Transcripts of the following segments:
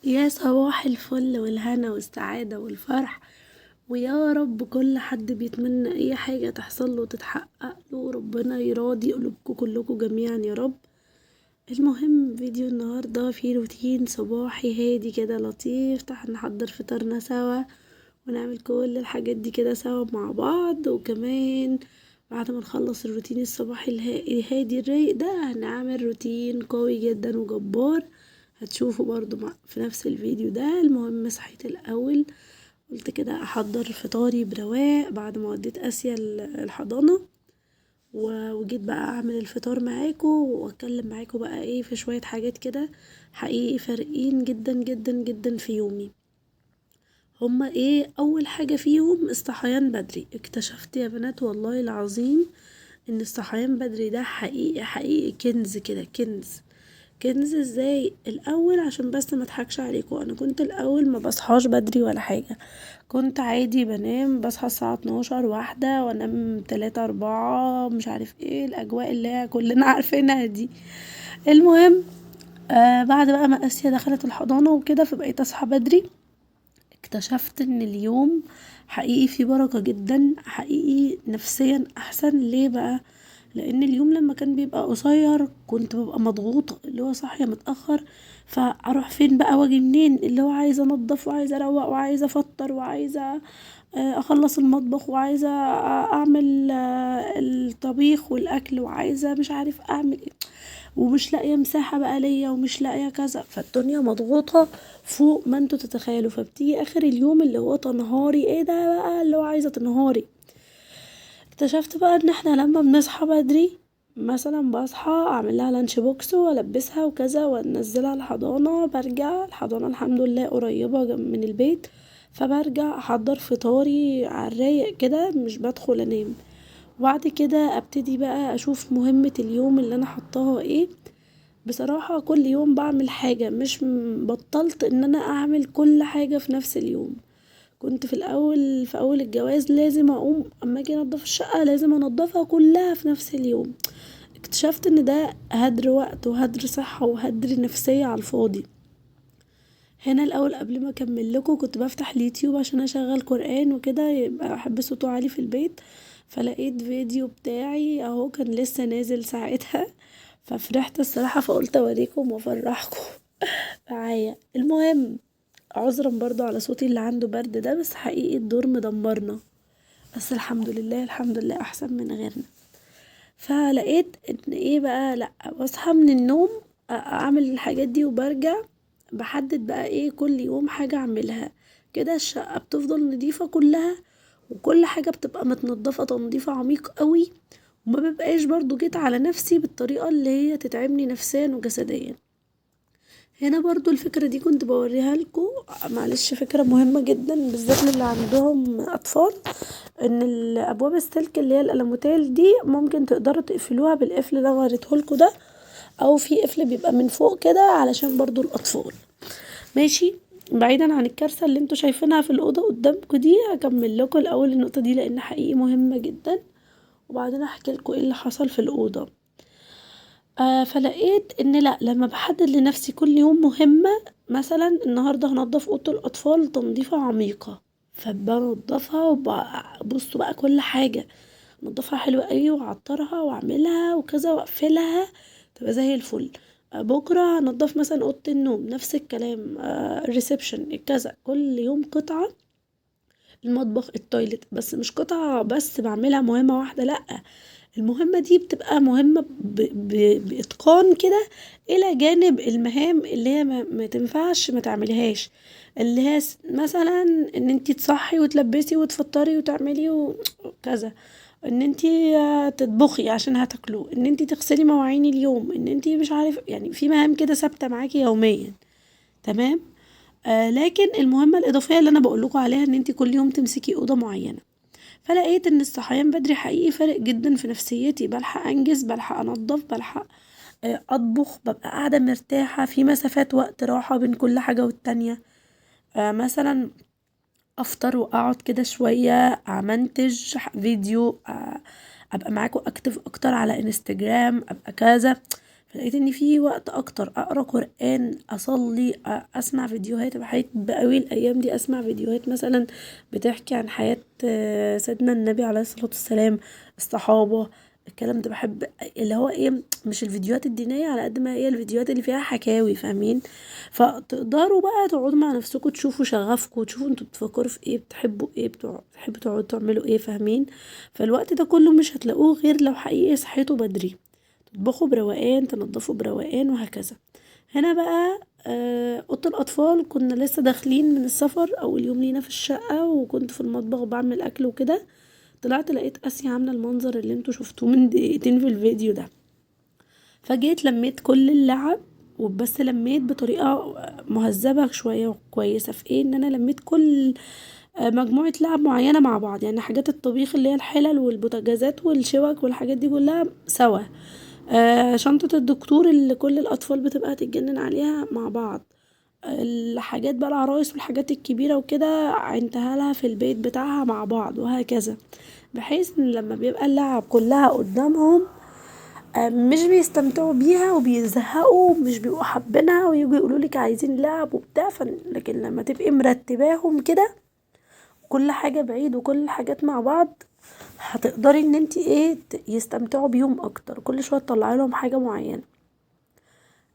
يا صباح الفل والهنا والسعادة والفرح، ويا رب كل حد بيتمنى اي حاجة تحصل له تتحقق له، ربنا يراضي قلوبكم كلكم جميعا يا رب. المهم فيديو النهاردة فيه روتين صباحي هادي كده لطيف، نحضر فطارنا سوا ونعمل كل الحاجات دي كده سوا مع بعض. وكمان بعد ما نخلص الروتين الصباحي الهادي الرايق ده هنعمل روتين قوي جدا وجبار هتشوفوا برضو في نفس الفيديو ده. المهم صحيت الاول قلت كده احضر فطاري برواق بعد ما وديت اسيا الحضانة، وجيت بقى اعمل الفطار معاكم واتكلم معاكم بقى ايه في شوية حاجات كده حقيقي فارقين جدا جدا جدا في يومي. هما ايه؟ اول حاجة فيهم الصحيان بدري. اكتشفت يا بنات والله العظيم ان الصحيان بدري ده حقيقي حقيقي كنز كده، كنز ازاي؟ الاول عشان بس ما اضحكش عليكم، انا كنت الاول ما بصحاش بدري ولا حاجة، كنت عادي بنام بصحى الساعة 12 واحدة وانام 3 4 مش عارف ايه الاجواء اللي هي كلنا عارفينها دي. المهم بعد بقى ما اسيا دخلت الحضانة وكده فبقيت اصحى بدري. اكتشفت ان اليوم حقيقي فيه بركة جدا، حقيقي نفسيا احسن. ليه بقى؟ لان اليوم لما كان بيبقى قصير كنت ببقى مضغوطة، اللي هو صاحية متأخر، فاروح فين بقى واجي منين، اللي هو عايزة انضف وعايزة اروق وعايزة افطر وعايزة اخلص المطبخ وعايزة اعمل الطبيخ والاكل وعايزة مش عارف اعمل ايه، ومش لاقيه مساحه بقى ليا ومش لاقيه كذا، فالدنيا مضغوطه فوق ما انتوا تتخيلوا. فبتيجي اخر اليوم اللي هو تنهاري، ايه ده بقى اللي هو عايزه تنهاري. اكتشفت بقى ان احنا لما بنصحى بدري، مثلا بصحى اعمل لها لانش بوكس والبسها وكذا وانزلها الحضانه، برجع الحضانه الحمد لله قريبه من البيت، فبرجع احضر فطاري على الرايق كده مش بدخل انام. وبعد كده ابتدي بقى اشوف مهمة اليوم اللي انا حطاها ايه. بصراحة كل يوم بعمل حاجة، مش بطلت ان انا اعمل كل حاجة في نفس اليوم. كنت في الاول في اول الجواز لازم اقوم اما اجي انضف الشقة لازم انضفها كلها في نفس اليوم. اكتشفت ان ده هدر وقت وهدر صحة وهدر نفسية على الفاضي. هنا الاول قبل ما اكمل لكم كنت بفتح اليوتيوب عشان اشغل قرآن وكده يبقى احب صوته عالي في البيت، فلقيت فيديو بتاعي اهو كان لسه نازل ساعتها، ففرحت الصراحة فقلت اوريكم وافرحكم معايا. المهم عذرا برضو على صوتي اللي عنده برد ده، بس حقيقي الدور مدمرنا، بس الحمد لله الحمد لله احسن من غيرنا. فلقيت ان ايه بقى، لا بصحى من النوم اعمل الحاجات دي وبرجع بحدد بقى ايه كل يوم حاجة اعملها. كده الشقة بتفضل نضيفة كلها وكل حاجة بتبقى متنضفة تنظيف عميق قوي، وما ببقاش برضو جيت على نفسي بالطريقة اللي هي تتعبني نفسيا وجسديا. هنا برضو الفكرة دي كنت بوريها لكم، معلش فكرة مهمة جدا بالذات للي عندهم أطفال، ان الابواب السلك اللي هي الالموتيل دي ممكن تقدروا تقفلوها بالقفل اللي انا وريتهولكوا ده، او في قفل بيبقى من فوق كده علشان برضو الاطفال. ماشي، بعيدا عن الكارثة اللي انتوا شايفينها في الأوضة قدامكم دي، هكمل لكم الأول النقطة دي لأن حقيقي مهمة جدا، وبعدين احكي لكم ايه اللي حصل في الأوضة. فلقيت ان لا، لما بحدد لنفسي كل يوم مهمة، مثلا النهاردة هنضف اوضة الاطفال تنظيفة عميقة، فبنضفها وبصوا بقى كل حاجة نضفها حلوة قوي واعطرها واعملها وكذا واقفلها تبقى زي الفل. بكرة هنضف مثلا اوضة النوم نفس الكلام، الريسبشن كذا، كل يوم قطعة. المطبخ التويلت، بس مش قطعة بس بعملها مهمة واحدة، لأ، المهمة دي بتبقى مهمة بإتقان كده، إلى جانب المهام اللي هي ما تنفعش ما تعملهاش، اللي هي مثلا ان انتي تصحي وتلبسي وتفطري وتعملي وكذا، ان انتي تطبخي عشان هتاكلوا، ان انتي تغسلي مواعين اليوم، ان انتي مش عارف، يعني في مهام كده ثابتة معاكي يوميا. تمام. لكن المهمة الإضافية اللي أنا بقولكوا عليها ان انتي كل يوم تمسكي أوضة معينة. فلقيت ان الصحيان بدري حقيقي فارق جدا في نفسيتي، بلحق انجز، بلحق انضف، بلحق اطبخ، ببقى قاعدة مرتاحة في مسافات وقت راحة بين كل حاجة والتانية. مثلا افطر واقعد كده شوية امنتج فيديو، ابقى معاكم اكتف اكتر على انستجرام، ابقى كذا. فلقيت ان في وقت اكتر اقرا قرآن، اصلي، اسمع فيديوهات. بحب قوي الايام دي اسمع فيديوهات مثلا بتحكي عن حياة سيدنا النبي عليه الصلاة والسلام، الصحابة، الكلام ده. بحب اللي هو ايه، مش الفيديوهات الدينية على قد ما هي الفيديوهات اللي فيها حكاوي، فاهمين؟ فتقدروا بقى تقعدوا مع نفسكم تشوفوا شغفكم، تشوفوا انتوا بتفكروا في ايه، بتحبوا ايه، بتحبوا تقعدوا تعملوا ايه، فاهمين؟ فالوقت ده كله مش هتلاقوه غير لو حقيقي صحيتوا بدري، تطبخوا بروقان، تنضفوا بروقان، وهكذا. هنا بقى اوضه الاطفال، كنا لسه داخلين من السفر اول يوم لينا في الشقه، وكنت في المطبخ بعمل اكل وكده. طلعت لقيت اسيا عامله المنظر اللي انتوا شفتوه من دقيقتين في الفيديو ده. فجيت لميت كل اللعب، وبس لميت بطريقه مهذبه شويه وكويسه في ايه، ان انا لميت كل مجموعه لعب معينه مع بعض، يعني حاجات الطبيخ اللي هي الحلل والبوتاجازات والشوك والحاجات دي كلها سوا. شنطة الدكتور اللي كل الأطفال بتبقى تتجنن عليها مع بعض. الحاجات بقى العرايس والحاجات الكبيرة وكده عينتها لها في البيت بتاعها مع بعض، وهكذا. بحيث ان لما بيبقى اللعب كلها قدامهم مش بيستمتعوا بيها وبيزهقوا، مش بيبقوا حابينها ويجوا يقولولك عايزين لعب وبتاع. لكن لما تبقي مرتباهم كده، كل حاجة بعيد وكل الحاجات مع بعض، هتقدري ان انتي ايه يستمتعوا بيهم اكتر. كل شويه تطلعي لهم حاجه معينه.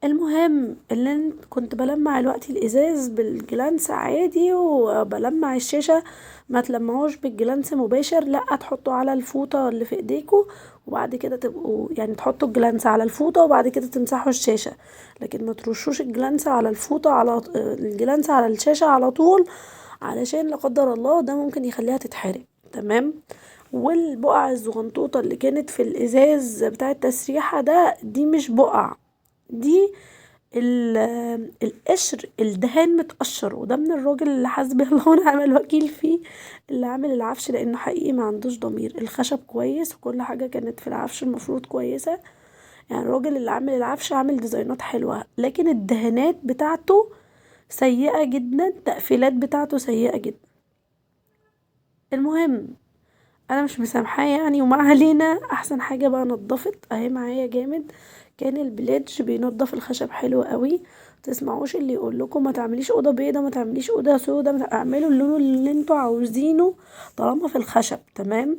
المهم اللي كنت بلمع الوقت الازاز بالجلانس عادي، وبلمع الشاشه. ما تلمعوش بالجلانس مباشر، لا، تحطوا على الفوطه اللي في ايديكوا، وبعد كده تبقوا يعني تحطوا الجلانس على الفوطه وبعد كده تمسحوا الشاشه. لكن ما ترشوش الجلانس على الفوطه، على الجلانس على الشاشه على طول، علشان لا قدر الله ده ممكن يخليها تتحرق. تمام. والبقع الزغنطوطة اللي كانت في الازاز بتاع التسريحة ده، دي مش بقع، دي القشر، الدهان متقشر، وده من الراجل اللي حسبي الله ونعم الوكيل فيه، اللي عامل العفش، لانه حقيقي ما عندوش ضمير. الخشب كويس وكل حاجة كانت في العفش المفروض كويسة، يعني الراجل اللي عامل العفش عامل ديزاينات حلوة، لكن الدهانات بتاعته سيئة جدا، التقفيلات بتاعته سيئة جدا. المهم انا مش مسامحاه يعني، وما علينا. احسن حاجه بقى نضفت اهي معايا جامد. كان البليدج بينضف الخشب حلو قوي. تسمعوش اللي يقول لكم ما تعمليش اوضه بيضه، ما تعمليش اوضه سودا، اعملوا اللون اللي انتوا عاوزينه طالما في الخشب. تمام.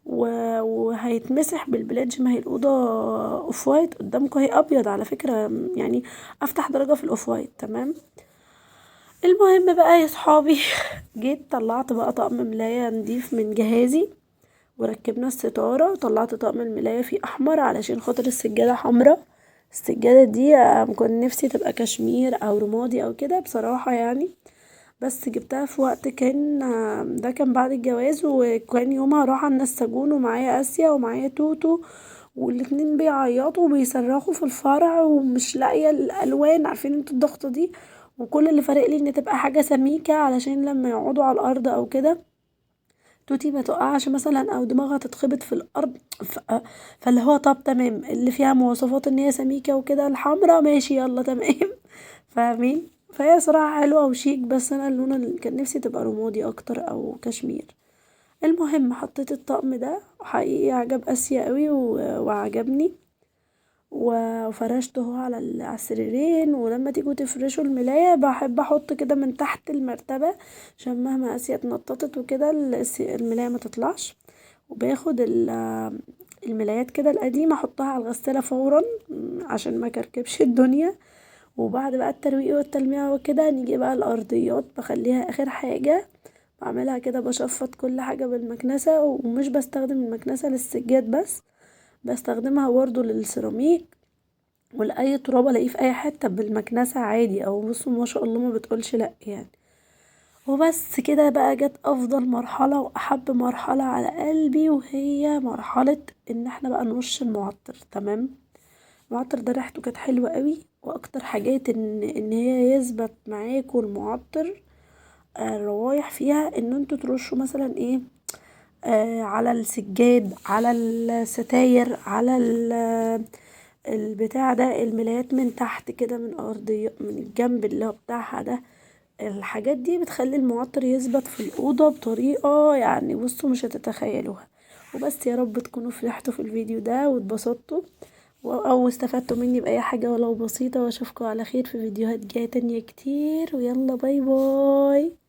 وهيتمسح بالبليدج. ما هي الاوضه اوف وايت قدامكم، هي ابيض على فكره، يعني افتح درجه في الاوف وايت. تمام. المهم بقى يا صحابي جيت طلعت بقى طقم ملاية نضيف من جهازي، وركبنا الستارة، وطلعت طقم الملاية فيه احمر علشان خاطر السجادة حمرا. السجادة دي كنت نفسي تبقى كشمير او رمادي او كده بصراحة يعني، بس جبتها في وقت كان ده كان بعد الجواز، وكان يومها راحة النساجون، ومعايا اسيا ومعايا توتو، والاتنين بيعيطوا وبيصرخوا في الفرع، ومش لاقية الالوان، عارفين انتوا الضغطة دي. وكل اللي فارق لي ان تبقى حاجة سميكة علشان لما يقعدوا على الارض او كده توتي ما تقعش مثلا، او دماغها تتخبط في الارض. فاللي هو طب تمام، اللي فيها مواصفات ان هي سميكة وكده، الحمرا ماشي يلا تمام فاهمين؟ فهي صراحة حلوة وشيك، بس انا اللون اللي كان نفسي تبقى رمادي اكتر او كشمير. المهم حطيت الطقم ده، حقيقي عجب اسيا قوي وعجبني، وفرشته على على السريرين. ولما تيجوا تفرشوا الملاية بحب احط كده من تحت المرتبة، عشان مهما اسيا اتنططت وكده الملاية ما تطلعش. وباخد الملايات كده القديمة احطها على الغسالة فورا، عشان ما كركبش الدنيا. وبعد بقى الترويق والتلميع وكده نيجي بقى الارضيات، بخليها اخر حاجة. بعملها كده، بشفط كل حاجة بالمكنسة، ومش بستخدم المكنسة للسجاد بس، بستخدمها برضه للسيراميك ولاي تراب الاقيه في اي حته بالمكنسه عادي. او بصوا ما شاء الله ما بتقولش لا يعني. وبس كده بقى جت افضل مرحله واحب مرحله على قلبي، وهي مرحله ان احنا بقى نرش المعطر. تمام. المعطر ده ريحته كانت حلوه قوي، واكتر حاجات ان هي يثبت معاكوا المعطر الروايح فيها، ان انتوا ترشوا مثلا ايه على السجاد، على الستاير، على البتاع ده، الملايات من تحت كده، من ارضية، من الجنب اللي هو بتاعها ده. الحاجات دي بتخلي المعطر يثبت في الأوضة بطريقة يعني بصوا مش هتتخيلوها. وبس، يا رب تكونوا فرحتوا في الفيديو ده واتبسطتوا، او استفدتوا مني بأي حاجة ولو بسيطة، واشوفكم على خير في فيديوهات جاية تانية كتير، ويلا باي باي.